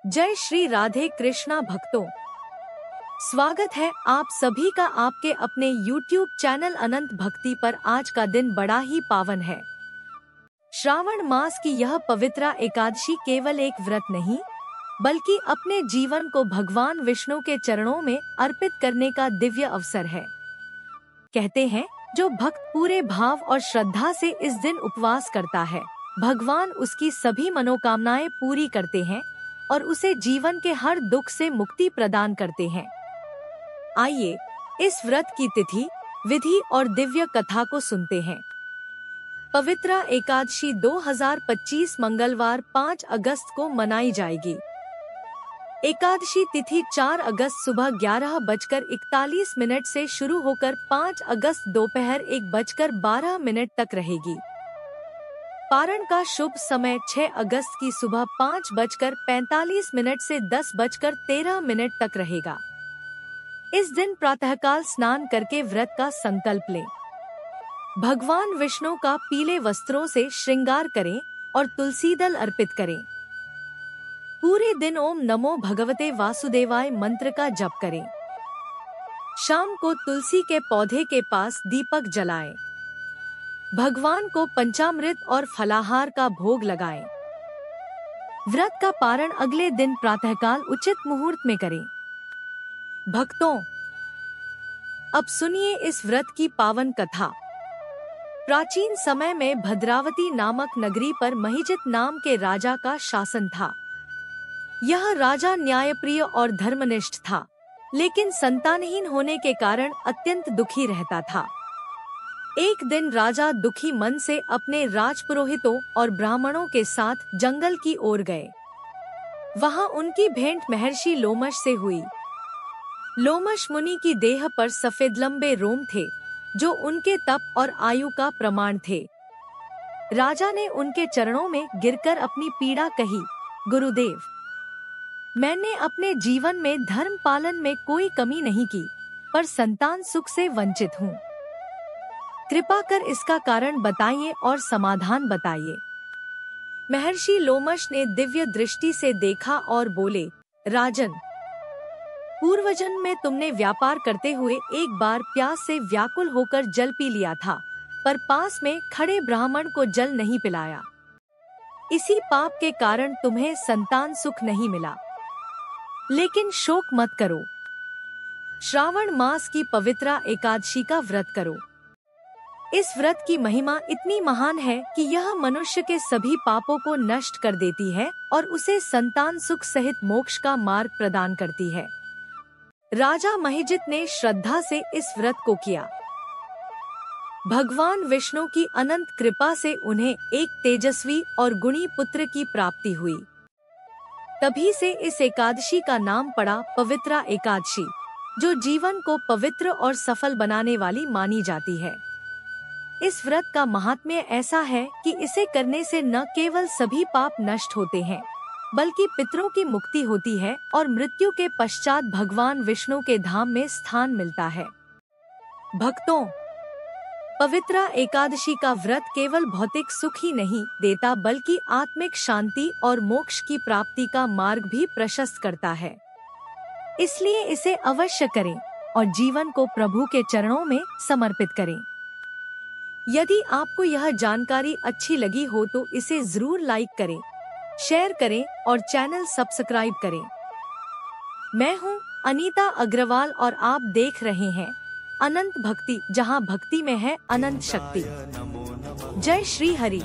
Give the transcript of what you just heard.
जय श्री राधे कृष्णा भक्तों, स्वागत है आप सभी का आपके अपने YouTube चैनल अनंत भक्ति पर। आज का दिन बड़ा ही पावन है। श्रावण मास की यह पवित्र एकादशी केवल एक व्रत नहीं, बल्कि अपने जीवन को भगवान विष्णु के चरणों में अर्पित करने का दिव्य अवसर है। कहते हैं, जो भक्त पूरे भाव और श्रद्धा से इस दिन उपवास करता है, भगवान उसकी सभी मनोकामनाएं पूरी करते हैं और उसे जीवन के हर दुख से मुक्ति प्रदान करते हैं। आइए इस व्रत की तिथि, विधि और दिव्य कथा को सुनते हैं। पवित्र एकादशी 2025 मंगलवार 5 अगस्त को मनाई जाएगी। एकादशी तिथि 4 अगस्त सुबह 11:41 से शुरू होकर 5 अगस्त दोपहर 1:12 तक रहेगी। पारण का शुभ समय 6 अगस्त की सुबह 5:45 से 10:13 तक रहेगा। इस दिन प्रातःकाल स्नान करके व्रत का संकल्प लें। भगवान विष्णु का पीले वस्त्रों से श्रृंगार करें और तुलसी दल अर्पित करें। पूरे दिन ओम नमो भगवते वासुदेवाय मंत्र का जप करें। शाम को तुलसी के पौधे के पास दीपक जलाएं। भगवान को पंचामृत और फलाहार का भोग लगाएं। व्रत का पारण अगले दिन प्रातःकाल उचित मुहूर्त में करें। भक्तों, अब सुनिए इस व्रत की पावन कथा। प्राचीन समय में भद्रावती नामक नगरी पर महिजित नाम के राजा का शासन था। यह राजा न्यायप्रिय और धर्मनिष्ठ था, लेकिन संतानहीन होने के कारण अत्यंत दुखी रहता था। एक दिन राजा दुखी मन से अपने राजपुरोहितों और ब्राह्मणों के साथ जंगल की ओर गए। वहां उनकी भेंट महर्षि लोमश से हुई। लोमश मुनि की देह पर सफेद लंबे रोम थे, जो उनके तप और आयु का प्रमाण थे। राजा ने उनके चरणों में गिरकर अपनी पीड़ा कही। गुरुदेव, मैंने अपने जीवन में धर्म पालन में कोई कमी नहीं की, पर संतान सुख से वंचित हूँ। कृपा कर इसका कारण बताइए और समाधान बताइए। महर्षि लोमश ने दिव्य दृष्टि से देखा और बोले, राजन, पूर्वजन्म में तुमने व्यापार करते हुए एक बार प्यास से व्याकुल होकर जल पी लिया था, पर पास में खड़े ब्राह्मण को जल नहीं पिलाया। इसी पाप के कारण तुम्हें संतान सुख नहीं मिला। लेकिन शोक मत करो। श्रावण मास की पवित्र एकादशी का व्रत करो। इस व्रत की महिमा इतनी महान है कि यह मनुष्य के सभी पापों को नष्ट कर देती है और उसे संतान सुख सहित मोक्ष का मार्ग प्रदान करती है। राजा महिजित ने श्रद्धा से इस व्रत को किया। भगवान विष्णु की अनंत कृपा से उन्हें एक तेजस्वी और गुणी पुत्र की प्राप्ति हुई। तभी से इस एकादशी का नाम पड़ा पवित्र एकादशी, जो जीवन को पवित्र और सफल बनाने वाली मानी जाती है। इस व्रत का महात्म्य ऐसा है कि इसे करने से न केवल सभी पाप नष्ट होते हैं, बल्कि पितरों की मुक्ति होती है और मृत्यु के पश्चात भगवान विष्णु के धाम में स्थान मिलता है। भक्तों, पवित्र एकादशी का व्रत केवल भौतिक सुख ही नहीं देता, बल्कि आत्मिक शांति और मोक्ष की प्राप्ति का मार्ग भी प्रशस्त करता है। इसलिए इसे अवश्य करें और जीवन को प्रभु के चरणों में समर्पित करें। यदि आपको यह जानकारी अच्छी लगी हो तो इसे जरूर लाइक करें, शेयर करें और चैनल सब्सक्राइब करें। मैं हूं अनीता अग्रवाल और आप देख रहे हैं अनंत भक्ति, जहां भक्ति में है अनंत शक्ति। जय श्री हरि।